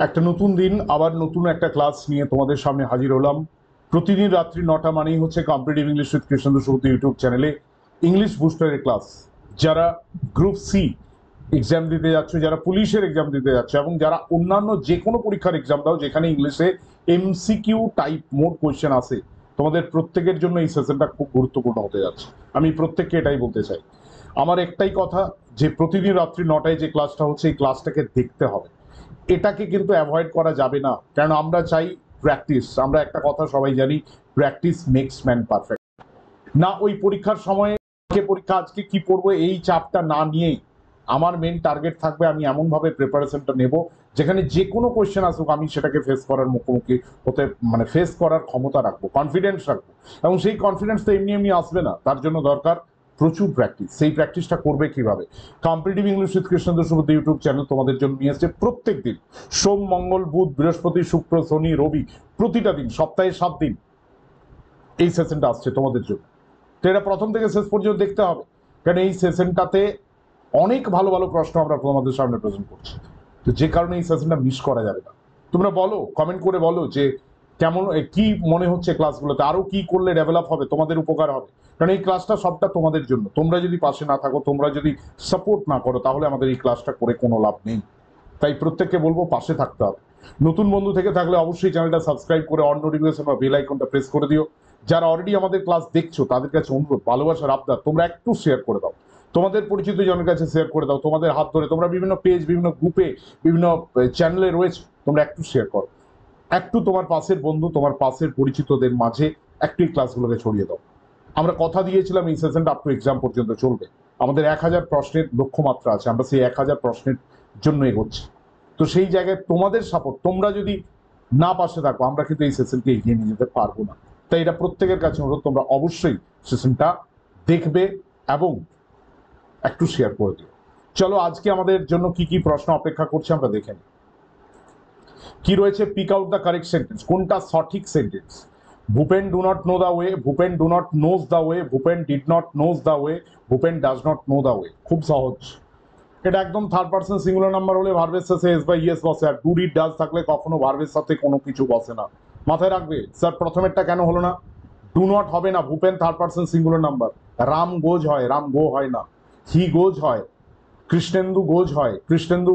একটা নতুন দিন, আবার নতুন একটা ক্লাস নিয়ে তোমাদের সামনে হাজির হলাম। প্রতিদিন রাত্রি 9টা মানেই হচ্ছে competitive English with Krishnendu Subrata YouTube চ্যানেলে ইংলিশ বুস্টারের ক্লাস। যারা গ্রুপ সি এক্সাম দিতে যাচ্ছ, যারা পুলিশের এক্সাম দিতে যাচ্ছ, এবং যারা অন্যান্য যে কোনো পরীক্ষার এক্সাম দাও যেখানে ইংলিশে এমসিকিউ টাইপ মোড কোয়েশ্চেন আসে, তোমাদের প্রত্যেকের জন্য এই সেশনটা খুব গুরুত্বপূর্ণ হতে যাচ্ছে। আমি প্রত্যেককে এটাই বলতে চাই। আমার একটাই কথা, যে প্রতিদিন রাত্রি 9টায় যে ক্লাসটা হচ্ছে এই ক্লাসটাকে দেখতে হবে। এটাকে কিন্তু অ্যাভয়েড করা যাবে না, কারণ আমরা চাই প্র্যাকটিস। আমরা একটা কথা সবাই জানি, প্র্যাকটিস মেক্স ম্যান পারফেক্ট। না ওই পরীক্ষার সময়ে পরীক্ষা আজকে কি পড়বো এই চাপটা না নিয়ে আমার মেন টার্গেট থাকবে আমি এমনভাবে প্রিপারেশনটা নেব যেখানে যে কোনো কোয়েশ্চেন আসুক আমি সেটাকে ফেস করার মুখোমুখি হতে, মানে ফেস করার ক্ষমতা রাখবো, কনফিডেন্স রাখবো। এবং সেই কনফিডেন্স তো এমনি এমনি আসবে না, তার জন্য দরকার প্রচুর প্র্যাকটিস। সেই প্র্যাকটিসটা করবে কিভাবে? Competitive English with Krishnendu Subrata YouTube channel তোমাদের জন্য নিয়ে এসছে প্রত্যেক দিন, সোম, মঙ্গল, বুধ, বৃহস্পতি, শুক্র, শনি, রবি, প্রতিটা দিন, সপ্তাহে 7 দিন এই সেশনটা আসছে তোমাদের জন্য। তো এটা প্রথম থেকে শেষ পর্যন্ত দেখতে হবে, কারণ এই সেশনটাতে অনেক ভালো ভালো প্রশ্ন আমরা তোমাদের সামনে প্রেজেন্ট করছি। তো যে কারণে এই সেশনটা মিস করা যাবে না। তোমরা বলো, কমেন্ট করে বলো যে কেমন, কি মনে হচ্ছে ক্লাসগুলোতে, আরো কি করলে ডেভেলপ হবে, তোমাদের উপকার হবে। কারণ এই ক্লাসটা সবটা তোমাদের জন্য। তোমরা যদি পাশে না থাকো, তোমরা যদি সাপোর্ট না করো, তাহলে আমাদের এই ক্লাসটা করে কোনো লাভ নেই। তাই প্রত্যেককে বলবো পাশে থাকতে হবে। নতুন বন্ধু থেকে থাকলে অবশ্যই চ্যানেলটা সাবস্ক্রাইব করে অন নোটিফিকেশন বা বেল আইকনটা প্রেস করে দিও। যারা অলরেডি আমাদের ক্লাস দেখছো তাদের কাছে অনুরোধ, ভালোবাসার আবদার, তোমরা একটু শেয়ার করে দাও, তোমাদের পরিচিত জনের কাছে শেয়ার করে দাও। তোমাদের হাত ধরে তোমরা বিভিন্ন পেজ, বিভিন্ন গ্রুপে, বিভিন্ন চ্যানেলে রয়েছে, তোমরা একটু শেয়ার করো। একটু তোমার পাশের বন্ধু, তোমার পাশের পরিচিতদের মাঝে একটু এই ক্লাসগুলোকে ছড়িয়ে দাও। আমরা কথা দিয়েছিলাম এই সেশনটা আপ টু এক্সাম পর্যন্ত চলবে। আমাদের 1000 প্রশ্নের লক্ষ্যমাত্রা আছে, আমরা সেই 1000 প্রশ্নের জন্য এগোচ্ছি। তো সেই জায়গায় তোমাদের সাপোর্ট, তোমরা যদি না পাশে থাকো, আমরা কিন্তু এই সেশনকে এগিয়ে নিয়ে যেতে পারবো না। তাই এটা প্রত্যেকের কাছে অনুরোধ, তোমরা অবশ্যই সেশনটা দেখবে এবং একটু শেয়ার করে দিও। চলো আজকে আমাদের জন্য কি কি প্রশ্ন অপেক্ষা করছে আমরা দেখে নিই। কি রয়েছে? Pick out the correct sentence. কোনটা সঠিক sentence? Bhupen do not know the way, Bhupen do not knows the way, Bhupen did not knows the way, Bhupen does not know the way. খুব সহজ। এটা একদম থার্ড পার্সন সিঙ্গুলার নাম্বার হলে ভার্বের শেষে এস বা ইয়েস বসে, আর ডু ডিড ডাজ থাকলে কখনো ভার্বের সাথে কোনো কিছু বসে না। মাথায় রাখবে। স্যার প্রথমেরটা কেন হলো না? ডু নট হবে না, ভূপেন third person singular number. Ram goes হয়, রাম গো হয় না। হি গোজ হয়, কৃষ্ণেন্দু গোজ হয়, কৃষ্ণেন্দু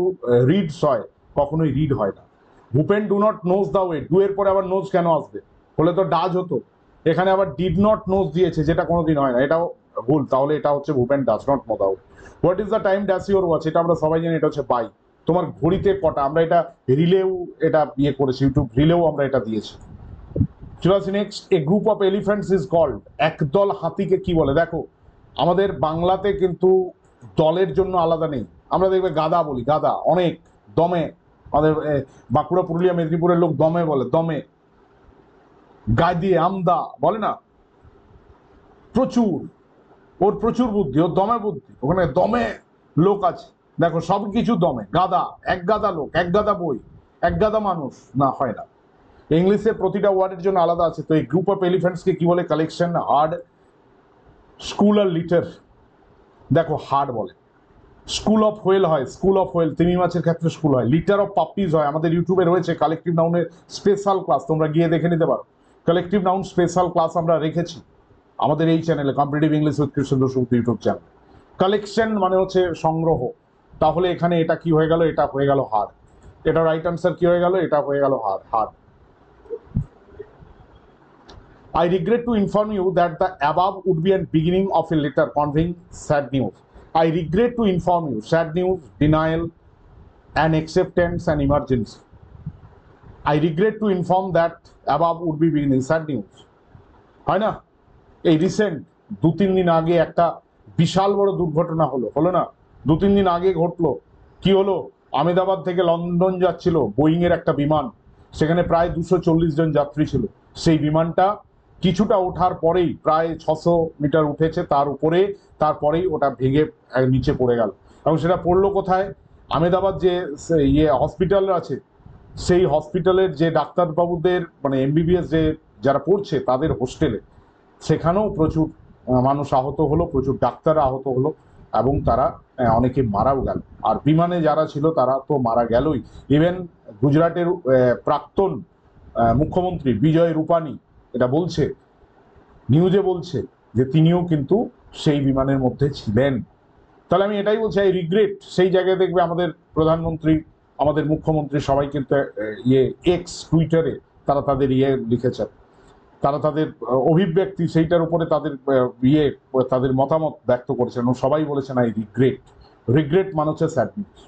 রিডস হয়, কখনোই রিড হয় না। Bhupen do not knows the way, do এর পরে আবার নোজ কেন আসবে? হলে তো ডাজ হতো। এখানে আবার ডিড নট নোজ দিয়েছে, যেটা কোনোদিন হয় না, এটাও ভুল। তাহলে এটা হচ্ছে Bhupen does not know the way. What is the time dash your watch, এটা আমরা সবাই জানি, এটা হচ্ছে বাই। তোমার ঘড়িতে কটা, আমরা এটা রিলেও এটা ইয়ে করেছি, ইউটিউব রিলেও আমরা এটা দিয়েছি। চলে আসি next. A group of elephants is called, একদল হাতিকে কি বলে? দেখো আমাদের বাংলাতে কিন্তু দলের জন্য আলাদা নেই। আমরা দেখবে গাদা বলি, গাদা অনেক, দমে। আমাদের বাঁকুড়া, পুরুলিয়া, মেদিনীপুরের লোক দমে বলে, দমে। গায়ে দিয়ে আমদা বলে না, প্রচুর। ওর প্রচুর বুদ্ধি, ওর দমে বুদ্ধি, ওখানে দমে লোক আছে। দেখো সব কিছু দমে। গাদা, এক গাদা লোক, এক গাদা বই, এক গাদা মানুষ, না হয় না। ইংলিশে প্রতিটা ওয়ার্ডের জন্য আলাদা আছে। তো এই গ্রুপ অফ এলিফ্যান্টসকে কি বলে? কালেকশন, হার্ড, স্কুল আর লিটার। দেখো হার্ড বলে। স্কুল অফ হোয়েল হয়, স্কুল অফ হোয়েল, তিমি মাছের ক্ষেত্রে স্কুল হয়। লিটার অফ পাপ্পিজ হয়। আমাদের ইউটিউবে রয়েছে কালেকটিভ নাউনের স্পেশাল ক্লাস, তোমরা গিয়ে দেখে নিতে পারো। কালেকটিভ নাউন স্পেশাল ক্লাস আমরা রেখেছি আমাদের এই চ্যানেলে, competitive English with Krishnendu Subrata YouTube channel. Collection মানে হচ্ছে সংগ্রহ। তাহলে এখানে এটা কি হয়ে গেল? এটা হয়ে গেল হার্ড। এটা রাইট আনসার কি হয়ে গেল? এটা হয়ে গেল hard, hard. I regret to inform you that the above would be a beginning of a letter conveying sad news. I regret to inform you, sad news, denial, and acceptance and emergency. I regret to inform that above would be beginning sad news. হয় না? এই recent 2-3 দিন আগে একটা বিশাল বড় দুর্ঘটনা হলো না? 2-3 দিন আগে ঘটলো। কি হলো? আহমেদাবাদ থেকে লন্ডন যাচ্ছিল বোয়িং এর একটা বিমান, সেখানে প্রায় 240 জন যাত্রী ছিল। সেই বিমানটা কিছুটা ওঠার পরেই, প্রায় 600 মিটার উঠেছে তার উপরে, তারপরেই ওটা ভেঙে নিচে পড়ে গেল। এবং সেটা পড়লো কোথায়? আহমেদাবাদ যে ইয়ে হসপিটাল আছে, সেই হসপিটালের যে ডাক্তারবাবুদের, মানে এমবিবিএস যে যারা পড়ছে তাদের হোস্টেলে, সেখানেও প্রচুর মানুষ আহত হলো, প্রচুর ডাক্তার আহত হলো, এবং তারা অনেকে মারাও গেল। আর বিমানে যারা ছিল তারা তো মারা গেলই। ইভেন গুজরাটের প্রাক্তন মুখ্যমন্ত্রী বিজয় রূপানি এটা বলছে, নিউজে বলছে যে তিনিও কিন্তু সেই বিমানের মধ্যে ছিলেন। তাহলে আমি এটাই বলছি, এই রিগ্রেট সেই জায়গায় দেখবে আমাদের প্রধানমন্ত্রী, আমাদের মুখ্যমন্ত্রী সবাই কিন্তু এক্স টুইটারে তারা তাদের লিখেছেন, তারা তাদের অভিব্যক্তি সেইটার উপরে তাদের তাদের মতামত ব্যক্ত করেছেন এবং সবাই বলেছেন আই রিগ্রেট। রিগ্রেট মানে হচ্ছে স্যাডনেস।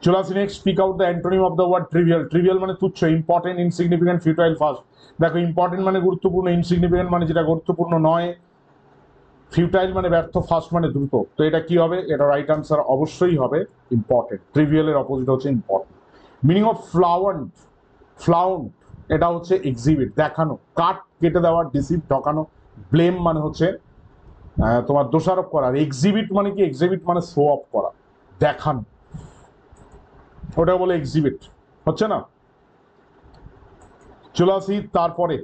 চলে আসি next, speak out the antonym of the word trivial. Trivial মানে তুচ্ছ, ইম্পর্টেন্ট, ইনসিগনিফিকেন্ট, ফিউটাইল, ফাস্ট। দেখো ইম্পর্টেন্ট মানে গুরুত্বপূর্ণ, ইনসিগনিফিকেন্ট মানে যেটা গুরুত্বপূর্ণ নয়, ফিউটাইল মানে ব্যর্থ, ফাস্ট মানে দ্রুত। তো এটা কি হবে? এটা রাইট আনসার অবশ্যই হবে ইম্পর্টেন্ট। ট্রিভিয়ালের অপোজিট হচ্ছে ইম্পর্টেন্ট। মিনিং অফ ফ্লাউন্ট, ফ্লাউন্ট এটা হচ্ছে এক্সিবিট, দেখানো, কাট কেটে দেওয়া, ডিসিভ ঠকানো, ব্লেম মানে হচ্ছে তোমার দোষারোপ করা। এক্সিবিট মানে কি? এক্সিবিট মানে শো অফ করা, দেখানো, ওটা বলে এক্সিবিট, হচ্ছে না? চলে আসি তারপরে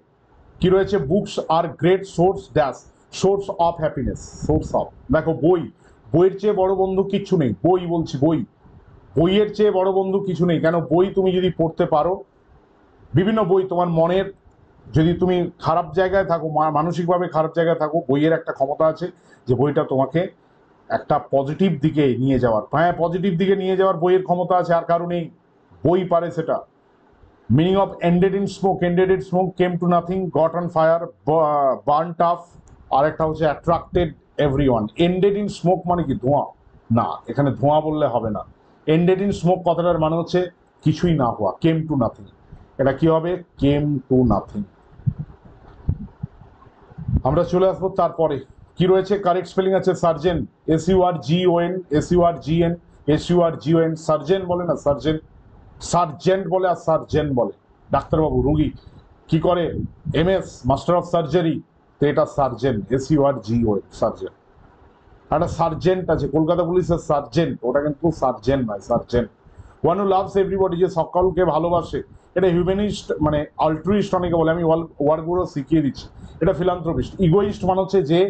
কি রয়েছে, books are great source dash, source of happiness, source of. দেখো বই, বইয়ের চেয়ে বড় বন্ধু কিচ্ছু নেই। বই বলছি, বই, বইয়ের চেয়ে বড় বন্ধু কিছু নেই। কেন? বই তুমি যদি পড়তে পারো, বিভিন্ন বই তোমার মনের, যদি তুমি খারাপ জায়গায় থাকো, মানসিকভাবে খারাপ জায়গায় থাকো, বইয়ের একটা ক্ষমতা আছে যে বইটা তোমাকে একটা পজিটিভ দিকে নিয়ে যাওয়ার, হ্যাঁ পজিটিভ দিকে নিয়ে যাওয়ার বইয়ের ক্ষমতা আছে, আর কারণেই বই পারে সেটা। Meaning of ended in smoke, ended in smoke, came to nothing, got on fire, burn tough. আর একটা হচ্ছে attracted everyone. Ended in smoke মানে কি? ধোঁয়া না, এখানে ধোঁয়া বললে হবে না। এন্ডেড ইন স্মোক কথাটার মানে হচ্ছে কিছুই না হওয়া, কেম টু নাথিং। এটা কি হবে? Came to nothing. আমরা চলে আসবো তারপরে কি রয়েছে, কারেক্ট স্পেলিং আছে surgeon, SURGON, SURGN, SURGON। Surgeon বলে না, সার্জেন, সার্জেন্ট বলে আর সার্জেন বলে। ডাক্তারবাবু, রুগী কি করে? MS, মাস্টার অফ সার্জারি, তো এটা সার্জেন, SURGON, সার্জেন। একটা সার্জেন্ট আছে কলকাতা পুলিশের সার্জেন্ট, ওটা কিন্তু সার্জেন্ট নয়, sergeant. One who loves everybody, যে সকলকে ভালোবাসে, এটা হিউম্যানিস্ট মানে অল্ট্রুইস্ট অনেকে বলে, আমি ওয়ার্ডগুলো শিখিয়ে দিচ্ছি। এটা ফিলান্থ্রপিস্ট। ইগোইস্ট মানে হচ্ছে যে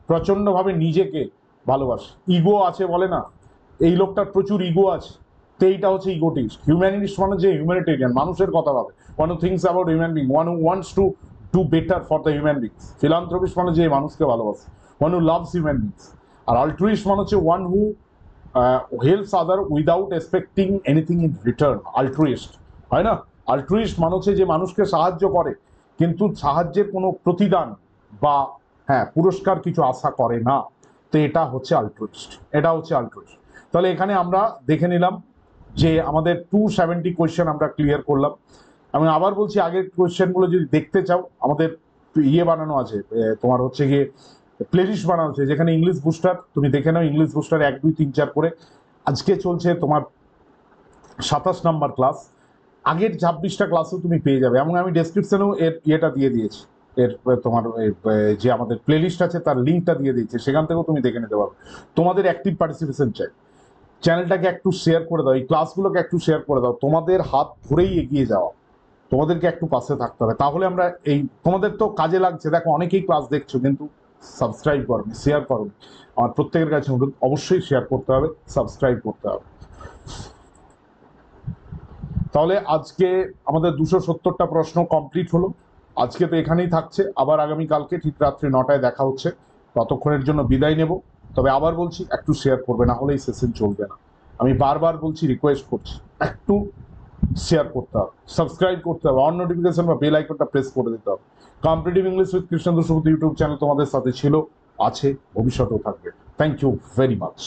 প্রচণ্ডভাবে নিজেকে ভালোবাসে, ইগো আছে বলে না, এই লোকটার প্রচুর ইগো আছে, তো এইটা হচ্ছে ইগোটিস্ট। হিউম্যানিস্ট মানে যে হিউম্যানিটেরিয়ান, মানুষের কথা ভাবে, one who thinks about human being, one who wants to do better for the human beings. Philanthropist মানে যে মানুষকে ভালোবাসে, one who loves human beings. আর অল্ট্রুইস্ট মানে হচ্ছে one who helps other without expecting anything in return, altruist, হয় না? অল্ট্রুইস্ট মানে হচ্ছে যে মানুষকে সাহায্য করে কিন্তু সাহায্যের কোনো প্রতিদান বা হ্যাঁ পুরস্কার কিছু আশা করে না, তো এটা হচ্ছে অল্ট্রুইস্ট, এটা হচ্ছে অল্ট্রুইস্ট। তাহলে এখানে আমরা দেখে নিলাম যে আমাদের 270 কোয়েশ্চেন আমরা ক্লিয়ার করলাম। আমি আবার বলছি, আগের কোয়েশ্চেনগুলো যদি দেখতে চাও, আমাদের বানানো আছে, তোমার হচ্ছে গিয়ে প্লেলিস্ট বানানো আছে, যেখানে ইংলিশ বুস্টার তুমি দেখে নাও, ইংলিশ বুস্টার 1 2 3 4 করে। আজকে চলছে তোমার 27 নাম্বার ক্লাস, আগের 26টা ক্লাসও তুমি পেয়ে যাবে, এবং আমি ডেসক্রিপশনেও এর ইয়েটা দিয়ে দিয়েছি, এর তোমার যে আমাদের প্লেলিস্ট আছে তার লিঙ্কটা দিয়ে দিয়েছি, সেখান থেকেও তুমি দেখে নিতে পারো। তোমাদের অ্যাক্টিভ পার্টিসিপেশন চাই, চ্যানেলটাকে একটু শেয়ার করে দাও, এই ক্লাসগুলোকে একটু শেয়ার করে দাও, তোমাদের হাত ধরেই এগিয়ে যাওয়া, তোমাদেরকে একটু পাশে থাকতে হবে, তাহলে আমরা এই তোমাদের তো কাজে লাগছে। দেখো অনেকেই ক্লাস দেখছো কিন্তু সাবস্ক্রাইব করোনি, শেয়ার করোনি। আমার প্রত্যেকের কাছে অনুরোধ, অবশ্যই শেয়ার করতে হবে, সাবস্ক্রাইব করতে হবে। তাহলে আজকে আমাদের 270টা প্রশ্ন কমপ্লিট হলো। আজকে তো এখানেই থাকছে, আবার আগামীকালকে ঠিক রাত্রি 9টায় দেখা হচ্ছে। ততক্ষণের জন্য বিদায় নেব। তবে আবার বলছি, একটু শেয়ার করবে, না হলে এই সেশন চলবে না। আমি বারবার বলছি, রিকোয়েস্ট করছি, একটু শেয়ার করতে হবে, সাবস্ক্রাইব করতে হবে, অন নোটিফিকেশন বা বেল আইকনটা প্রেস করে দিতে হবে। Competitive English with Krishnendu Subrata YouTube channel তোমাদের সাথে ছিল, আছে, ভবিষ্যতেও থাকবে। Thank you very much.